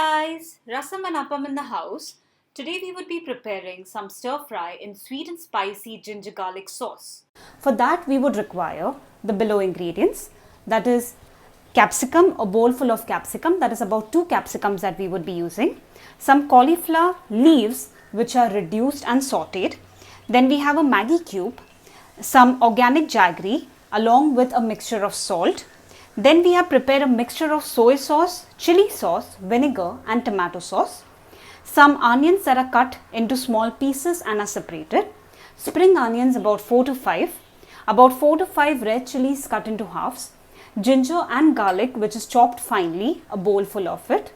guys, Rasam and Appam in the house. Today we would be preparing some stir fry in sweet and spicy ginger garlic sauce. For that we would require the below ingredients, that is capsicum, a bowl full of capsicum, that is about 2 capsicums that we would be using, some cauliflower leaves which are reduced and sauteed, then we have a Maggi cube, some organic jaggery along with a mixture of salt. Then we have prepared a mixture of soy sauce, chili sauce, vinegar and tomato sauce. Some onions that are cut into small pieces and are separated. Spring onions about 4 to 5. About 4 to 5 red chilies cut into halves. Ginger and garlic which is chopped finely, a bowl full of it.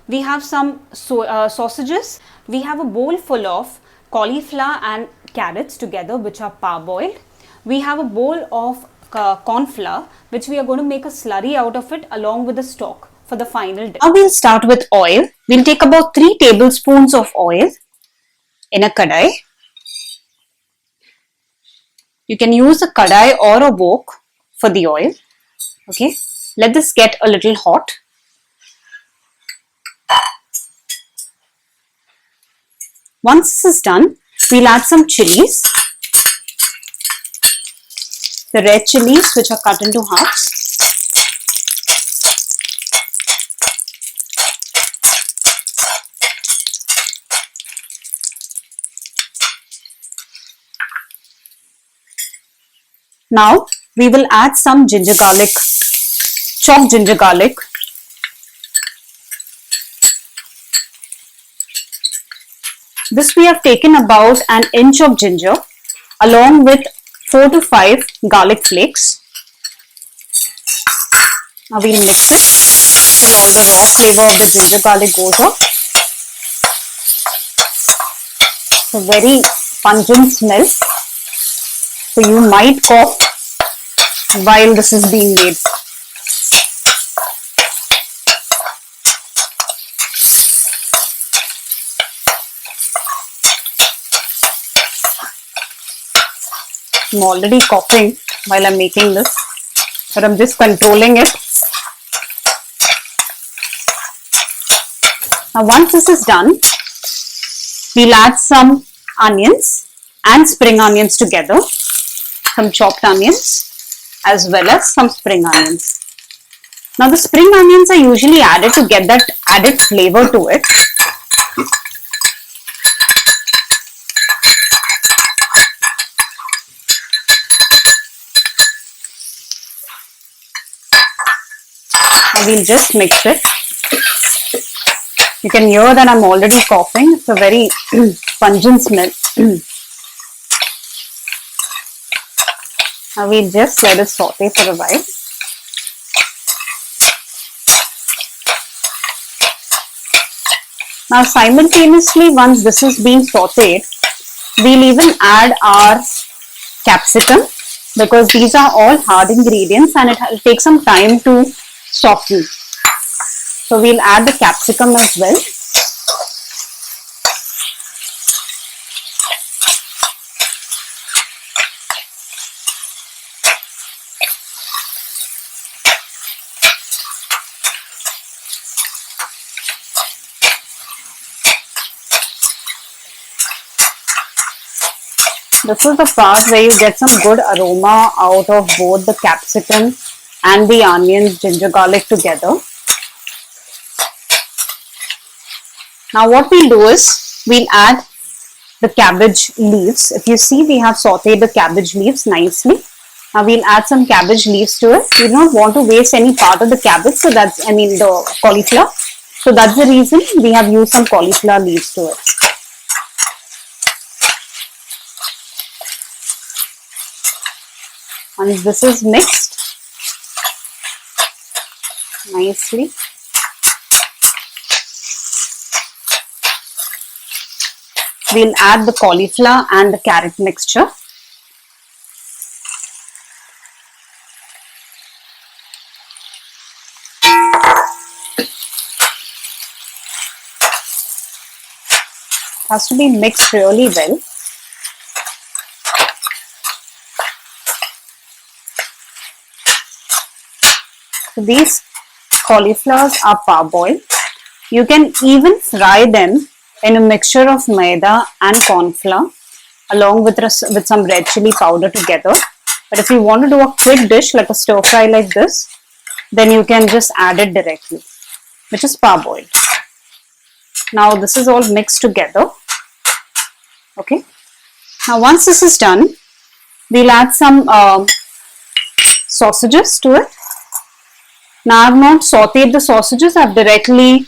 We have some sausages. We have a bowl full of cauliflower and carrots together which are parboiled. We have a bowl of cornflour which we are going to make a slurry out of it along with the stock for the final dip. Now we'll start with oil. We'll take about 3 tablespoons of oil in a kadai. You can use a kadai or a wok for the oil. Okay, let this get a little hot. Once this is done, we'll add some chilies. The red chilies which are cut into halves. Now we will add some ginger garlic, chopped ginger garlic. This we have taken about an inch of ginger along with 4 to 5 garlic flakes. Now we'll mix it till all the raw flavor of the ginger garlic goes off. It's a very pungent smell, so you might cough while this is being made. I'm already coughing while I'm making this, but I'm just controlling it. Now once this is done, we'll add some onions and spring onions together, some chopped onions as well as some spring onions. Now the spring onions are usually added to get that added flavor to it. Now we'll just mix it. You can hear that I'm already coughing. It's a very pungent smell. Now we'll just let it saute for a while. Now simultaneously, once this is being sauteed, we'll even add our capsicum because these are all hard ingredients and it will take some time to soften. So we'll add the capsicum as well. This is the part where you get some good aroma out of both the capsicum and the onions, ginger, garlic together. Now what we'll do is, we'll add the cabbage leaves. If you see, we have sauteed the cabbage leaves nicely. Now we'll add some cabbage leaves to it. We don't want to waste any part of the cabbage, so that's, the cauliflower. So that's the reason we have used some cauliflower leaves to it. Once this is mixed nicely, we'll add the cauliflower and the carrot mixture. It has to be mixed really well. So these cauliflowers are parboiled. You can even fry them in a mixture of maida and corn flour along with some red chili powder together. But if you want to do a quick dish like a stir fry like this, then you can just add it directly, which is parboiled. Now this is all mixed together. Okay. Now once this is done, we'll add some sausages to it. Now I've not sauteed the sausages, I've directly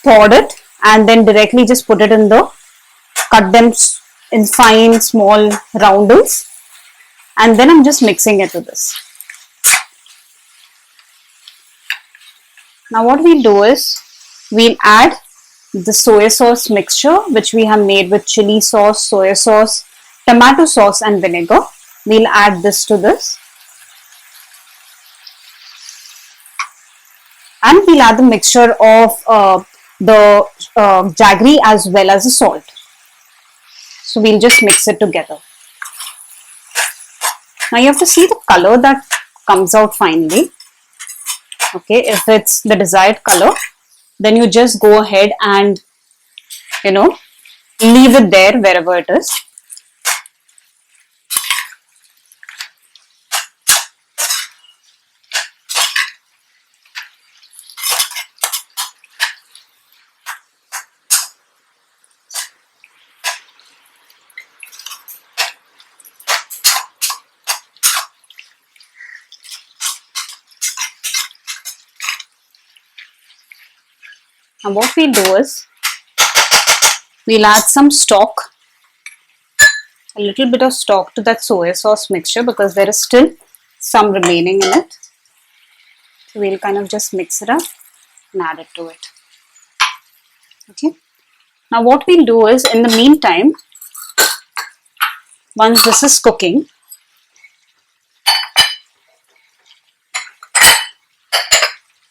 thawed it and then directly just put it in cut them in fine small roundels, and then I'm just mixing it to this. Now what we'll do is, we'll add the soya sauce mixture which we have made with chili sauce, soya sauce, tomato sauce and vinegar. We'll add this to this. And we'll add the mixture of the jaggery as well as the salt. So we'll just mix it together. Now you have to see the color that comes out finally. Okay, if it's the desired color, then you just go ahead and leave it there wherever it is. And what we'll do is, we'll add some stock, a little bit of stock to that soya sauce mixture because there is still some remaining in it. So we'll kind of just mix it up and add it to it. Okay. Now what we'll do is, in the meantime, once this is cooking,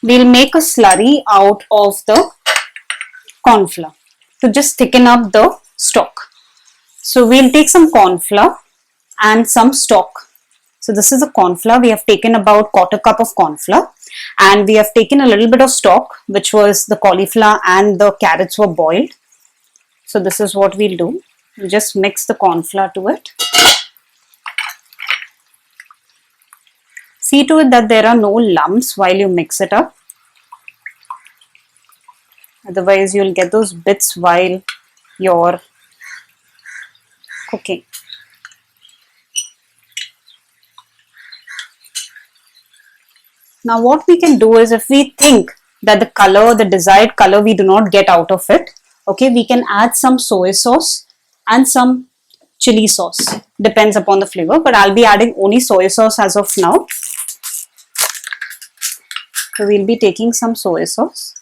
we'll make a slurry out of the corn flour to just thicken up the stock. So we'll take some corn flour and some stock. So this is the corn flour. We have taken about 1/4 cup of corn flour, and we have taken a little bit of stock, which was the cauliflower and the carrots were boiled. So this is what we'll do. We'll just mix the corn flour to it. See to it that there are no lumps while you mix it up. Otherwise, you'll get those bits while you're cooking. Now, what we can do is, if we think that the color, the desired color, we do not get out of it, okay, we can add some soy sauce and some chili sauce. Depends upon the flavor, but I'll be adding only soy sauce as of now. So we'll be taking some soy sauce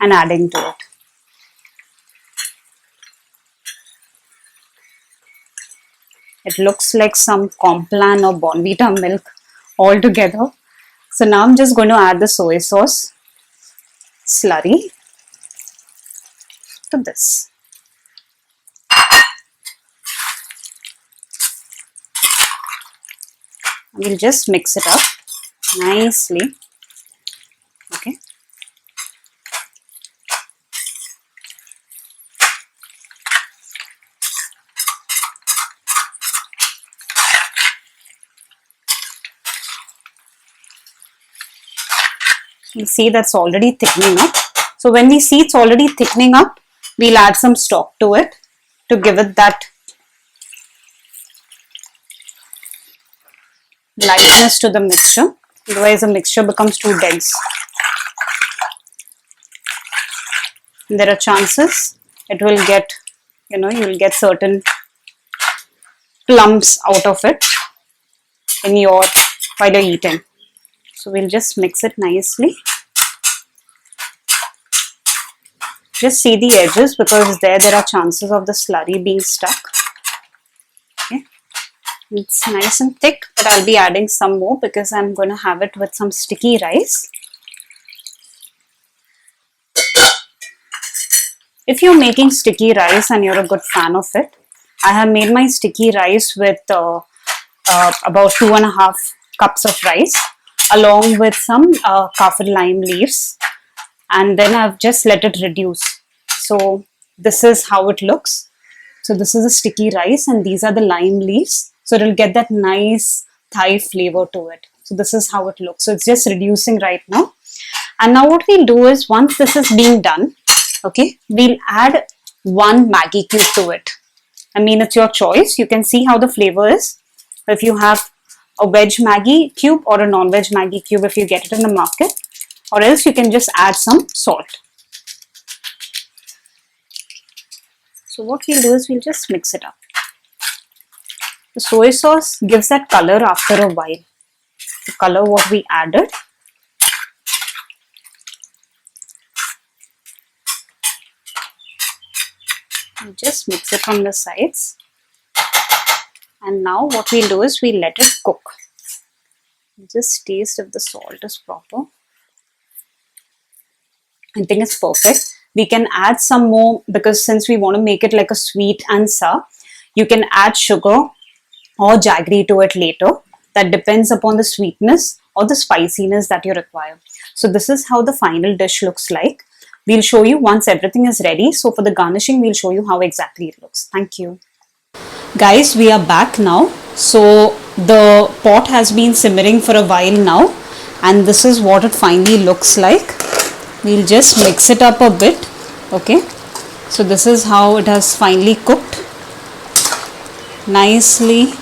and adding to it. It looks like some Complan or Bonvita milk all together. So now I'm just going to add the soy sauce slurry to this. We'll just mix it up nicely. Okay. You see that's already thickening up. So when we see it's already thickening up, we'll add some stock to it to give it that lightness to the mixture. Otherwise the mixture becomes too dense. And there are chances it will get, you will get certain clumps out of it while you're eating. So we'll just mix it nicely. Just see the edges because there are chances of the slurry being stuck. Okay. It's nice and thick, but I'll be adding some more because I'm going to have it with some sticky rice. If you're making sticky rice and you're a good fan of it, I have made my sticky rice with about 2.5 cups of rice, along with some kaffir lime leaves and then I've just let it reduce. So this is how it looks. So this is the sticky rice and these are the lime leaves. So it'll get that nice Thai flavor to it. So this is how it looks. So it's just reducing right now. And now what we'll do is, once this is being done, okay, we'll add 1 Maggi cube to it. I mean, it's your choice. You can see how the flavor is. If you have a veg Maggi cube or a non-veg Maggi cube, if you get it in the market, or else you can just add some salt. So what we'll do is we'll just mix it up. The soy sauce gives that color after a while. The color what we added. And just mix it from the sides. And now what we'll do is we'll let it cook. Just taste if the salt is proper. I think it's perfect. We can add some more, because since we want to make it like a sweet and sour, you can add sugar or jaggery to it later. That depends upon the sweetness or the spiciness that you require. So this is how the final dish looks like. We'll show you once everything is ready. So for the garnishing, we'll show you how exactly it looks. Thank you. Guys, we are back now. So the pot has been simmering for a while now, and this is what it finally looks like. We'll just mix it up a bit. Okay, so this is how it has finally cooked nicely.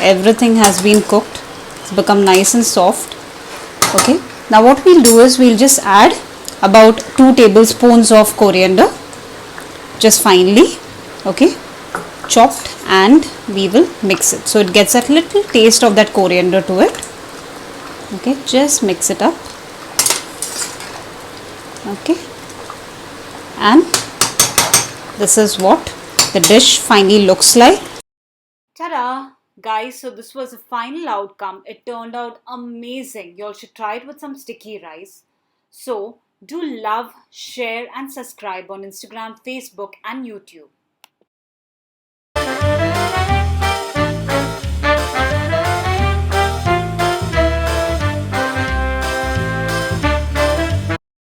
Everything has been cooked. It's become nice and soft. Okay, now what we'll do is we'll just add about 2 tablespoons of coriander, just finely, okay, chopped, and we will mix it so it gets that little taste of that coriander to it. Okay, just mix it up. Okay, and this is what the dish finally looks like. Ta-da! Guys, so this was the final outcome. It turned out amazing. You all should try it with some sticky rice. So do love, share and subscribe on Instagram, Facebook and YouTube.